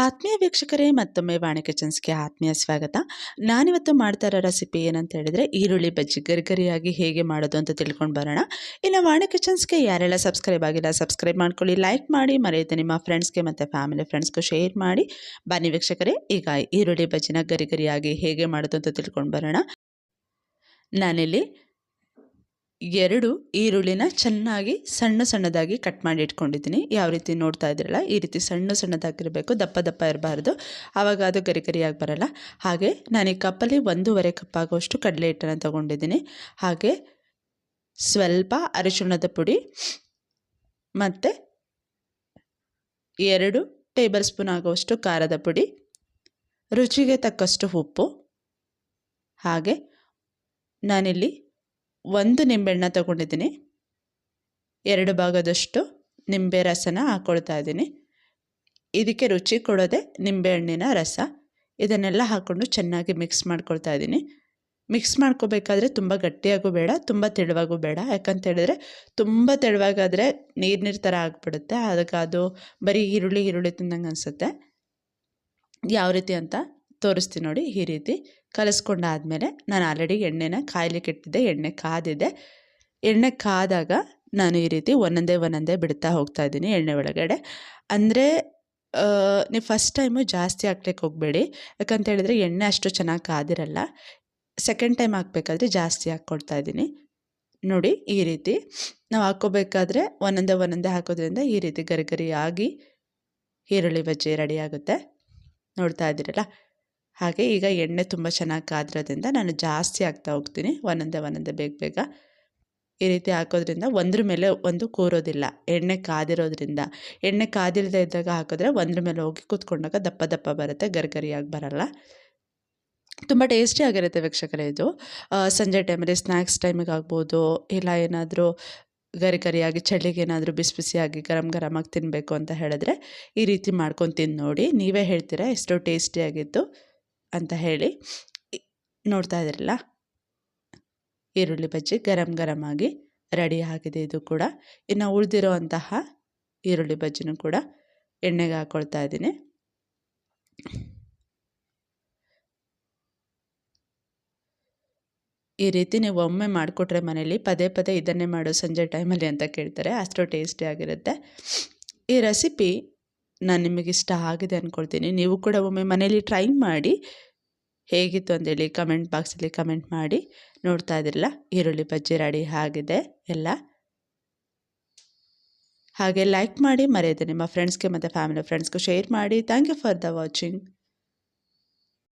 ಆತ್ಮೀಯ ವೀಕ್ಷಕರೇ, ಮತ್ತೊಮ್ಮೆ ವಾಣಿ ಕಿಚನ್ಸ್‌ಗೆ ಆತ್ಮೀಯ ಸ್ವಾಗತ. ನಾನಿವತ್ತು ಮಾಡ್ತಾ ಇರೋ ರೆಸಿಪಿ ಏನಂತ ಹೇಳಿದ್ರೆ, ಈರುಳ್ಳಿ ಬಜ್ಜಿ ಗರಿಗರಿಯಾಗಿ ಹೇಗೆ ಮಾಡೋದು ಅಂತ ತಿಳ್ಕೊಂಡು ಬರೋಣ. ಇನ್ನು ವಾಣಿ ಕಿಚನ್ಸ್‌ಗೆ ಯಾರೆಲ್ಲ ಸಬ್ಸ್ಕ್ರೈಬ್ ಆಗಿಲ್ಲ ಸಬ್ಸ್ಕ್ರೈಬ್ ಮಾಡ್ಕೊಳ್ಳಿ, ಲೈಕ್ ಮಾಡಿ, ಮರೆಯದೆ ನಿಮ್ಮ ಫ್ರೆಂಡ್ಸ್‌ಗೆ ಮತ್ತು ಫ್ಯಾಮಿಲಿ ಫ್ರೆಂಡ್ಸ್ಗೂ ಶೇರ್ ಮಾಡಿ. ಬನ್ನಿ ವೀಕ್ಷಕರೇ, ಈಗ ಈರುಳ್ಳಿ ಬಜ್ಜಿನ ಗರಿಗರಿಯಾಗಿ ಹೇಗೆ ಮಾಡೋದು ಅಂತ ತಿಳ್ಕೊಂಡು ಬರೋಣ. ನಾನಿಲ್ಲಿ 2 ಈರುಳ್ಳಿನ ಚೆನ್ನಾಗಿ ಸಣ್ಣದಾಗಿ ಕಟ್ ಮಾಡಿ ಇಟ್ಕೊಂಡಿದ್ದೀನಿ. ಯಾವ ರೀತಿ ನೋಡ್ತಾ ಇದ್ದೀರಲ್ಲ, ಈ ರೀತಿ ಸಣ್ಣದಾಗಿರಬೇಕು, ದಪ್ಪ ದಪ್ಪ ಇರಬಾರ್ದು, ಆವಾಗ ಅದು ಗರಿಗರಿಯಾಗಿ ಬರಲ್ಲ. ಹಾಗೆ ನಾನು ಈ ಕಪ್ಪಲ್ಲಿ 1.5 ಕಪ್ ಆಗುವಷ್ಟು ಕಡಲೆ ಹಿಟ್ಟನ್ನು ತೊಗೊಂಡಿದ್ದೀನಿ. ಹಾಗೆ ಸ್ವಲ್ಪ ಅರಿಶಿಣದ ಪುಡಿ ಮತ್ತು 2 ಟೇಬಲ್ ಸ್ಪೂನ್ ಆಗುವಷ್ಟು ಖಾರದ ಪುಡಿ, ರುಚಿಗೆ ತಕ್ಕಷ್ಟು ಉಪ್ಪು. ಹಾಗೆ ನಾನಿಲ್ಲಿ 1 ನಿಂಬೆಹಣ್ಣು ತಗೊಂಡಿದ್ದೀನಿ. 2 ಭಾಗದಷ್ಟು ನಿಂಬೆ ರಸನ ಹಾಕ್ಕೊಳ್ತಾ ಇದ್ದೀನಿ. ಇದಕ್ಕೆ ರುಚಿ ಕೊಡೋದೆ ನಿಂಬೆಹಣ್ಣಿನ ರಸ. ಇದನ್ನೆಲ್ಲ ಹಾಕ್ಕೊಂಡು ಚೆನ್ನಾಗಿ ಮಿಕ್ಸ್ ಮಾಡ್ಕೊಳ್ತಾ ಇದ್ದೀನಿ. ಮಿಕ್ಸ್ ಮಾಡ್ಕೋಬೇಕಾದ್ರೆ ತುಂಬ ಗಟ್ಟಿಯಾಗೂ ಬೇಡ, ತುಂಬ ತೆಳುವಾಗೂ ಬೇಡ. ಯಾಕಂತ ಹೇಳಿದ್ರೆ ತುಂಬ ತೆಳುವಾಗಾದರೆ ನೀರು ಥರ ಆಗಿಬಿಡುತ್ತೆ. ಅದಕ್ಕೆ ಅದು ಬರೀ ಈರುಳ್ಳಿ ತಿಂದಂಗೆ ಅನಿಸುತ್ತೆ. ಯಾವ ರೀತಿ ಅಂತ ತೋರಿಸ್ತೀನಿ ನೋಡಿ. ಈ ರೀತಿ ಕಲಿಸ್ಕೊಂಡಾದಮೇಲೆ ನಾನು ಆಲ್ರೆಡಿ ಎಣ್ಣೆನ ಕಾಯ್ಲಿಕ್ಕೆ ಇಟ್ಟಿದ್ದೆ. ಎಣ್ಣೆ ಕಾದಿದೆ. ಎಣ್ಣೆ ಕಾದಾಗ ನಾನು ಈ ರೀತಿ ಒಂದೊಂದೇ ಬಿಡ್ತಾ ಹೋಗ್ತಾ ಇದ್ದೀನಿ ಎಣ್ಣೆ ಒಳಗಡೆ. ಅಂದರೆ ನೀವು ಫಸ್ಟ್ ಟೈಮು ಜಾಸ್ತಿ ಹಾಕ್ಲಿಕ್ಕೆ ಹೋಗಬೇಡಿ. ಯಾಕಂತ ಹೇಳಿದ್ರೆ ಎಣ್ಣೆ ಅಷ್ಟು ಚೆನ್ನಾಗಿ ಕಾದಿರಲ್ಲ. ಸೆಕೆಂಡ್ ಟೈಮ್ ಹಾಕಬೇಕಾದ್ರೆ ಜಾಸ್ತಿ ಹಾಕ್ಕೊಳ್ತಾ ಇದ್ದೀನಿ. ನೋಡಿ, ಈ ರೀತಿ ನಾವು ಹಾಕ್ಕೋಬೇಕಾದ್ರೆ ಒಂದೊಂದೇ ಹಾಕೋದ್ರಿಂದ ಈ ರೀತಿ ಗರಿಗರಿಯಾಗಿ ಈರುಳ್ಳಿ ಬಜ್ಜಿ ರೆಡಿ ಆಗುತ್ತೆ. ನೋಡ್ತಾ ಇದ್ದೀರಲ್ಲ. ಹಾಗೆ ಈಗ ಎಣ್ಣೆ ತುಂಬ ಚೆನ್ನಾಗಿ ಕಾದಿರೋದ್ರಿಂದ ನಾನು ಜಾಸ್ತಿ ಹಾಕ್ತಾ ಹೋಗ್ತೀನಿ. ಒಂದೊಂದೇ ಬೇಗ ಈ ರೀತಿ ಹಾಕೋದ್ರಿಂದ ಒಂದ್ರ ಮೇಲೆ ಒಂದು ಕೂರೋದಿಲ್ಲ, ಎಣ್ಣೆ ಕಾದಿರೋದ್ರಿಂದ. ಎಣ್ಣೆ ಕಾದಿಲ್ಲದೆ ಇದ್ದಾಗ ಹಾಕಿದ್ರೆ ಒಂದ್ರ ಮೇಲೆ ಹೋಗಿ ಕೂತ್ಕೊಂಡಾಗ ದಪ್ಪ ಬರುತ್ತೆ, ಗರಿಗರಿಯಾಗಿ ಬರಲ್ಲ. ತುಂಬ ಟೇಸ್ಟಿಯಾಗಿರುತ್ತೆ ವೀಕ್ಷಕರೇ. ಇದು ಸಂಜೆ ಟೈಮಲ್ಲಿ ಸ್ನ್ಯಾಕ್ಸ್ ಟೈಮಿಗೆ ಆಗ್ಬೋದು, ಇಲ್ಲ ಏನಾದರೂ ಗರಿಗರಿಯಾಗಿ ಚಳಿಗೆ ಏನಾದರೂ ಬಿಸಿಯಾಗಿ ಗರಮಾಗಿ ತಿನ್ನಬೇಕು ಅಂತ ಹೇಳಿದ್ರೆ ಈ ರೀತಿ ಮಾಡ್ಕೊಂಡು ತಿಂದು ನೋಡಿ. ನೀವೇ ಹೇಳ್ತೀರಾ ಎಷ್ಟು ಟೇಸ್ಟಿಯಾಗಿತ್ತು ಅಂತ ಹೇಳಿ. ನೋಡ್ತಾ ಇದ್ದೀರಲ್ಲ, ಈರುಳ್ಳಿ ಬಜ್ಜಿ ಗರಮ್ ಆಗಿ ರೆಡಿ ಆಗಿದೆ. ಇದು ಕೂಡ ಇನ್ನು ಉಳಿದಿರೋ ಅಂತಹ ಈರುಳ್ಳಿ ಬಜ್ಜಿನೂ ಕೂಡ ಎಣ್ಣೆಗೆ ಹಾಕ್ಕೊಳ್ತಾ ಇದ್ದೀನಿ. ಈ ರೀತಿ ನೀವು ಒಮ್ಮೆ ಮಾಡಿಕೊಟ್ರೆ ಮನೇಲಿ ಪದೇ ಇದನ್ನೇ ಮಾಡು ಸಂಜೆ ಟೈಮಲ್ಲಿ ಅಂತ ಕೇಳ್ತಾರೆ. ಅಷ್ಟು ಟೇಸ್ಟಿಯಾಗಿರುತ್ತೆ ಈ ರೆಸಿಪಿ. ನಾನು ನಿಮಗೆ ಇಷ್ಟ ಆಗಿದೆ ಅಂದ್ಕೊಳ್ತೀನಿ. ನೀವು ಕೂಡ ಒಮ್ಮೆ ಮನೇಲಿ ಟ್ರೈ ಮಾಡಿ, ಹೇಗಿತ್ತು ಅಂತೇಳಿ ಕಮೆಂಟ್ ಬಾಕ್ಸಲ್ಲಿ ಕಮೆಂಟ್ ಮಾಡಿ. ನೋಡ್ತಾ ಇದ್ದಿರಲ್ಲ, ಈರುಳ್ಳಿ ಬಜ್ಜಿ ರೆಡಿ ಆಗಿದೆ ಎಲ್ಲ. ಹಾಗೆ ಲೈಕ್ ಮಾಡಿ, ಮರೆಯದೆ ನಿಮ್ಮ ಫ್ರೆಂಡ್ಸ್ಗೆ ಮತ್ತು ಫ್ಯಾಮಿಲಿ ಫ್ರೆಂಡ್ಸ್ಗೂ ಶೇರ್ ಮಾಡಿ. Thank you for the watching.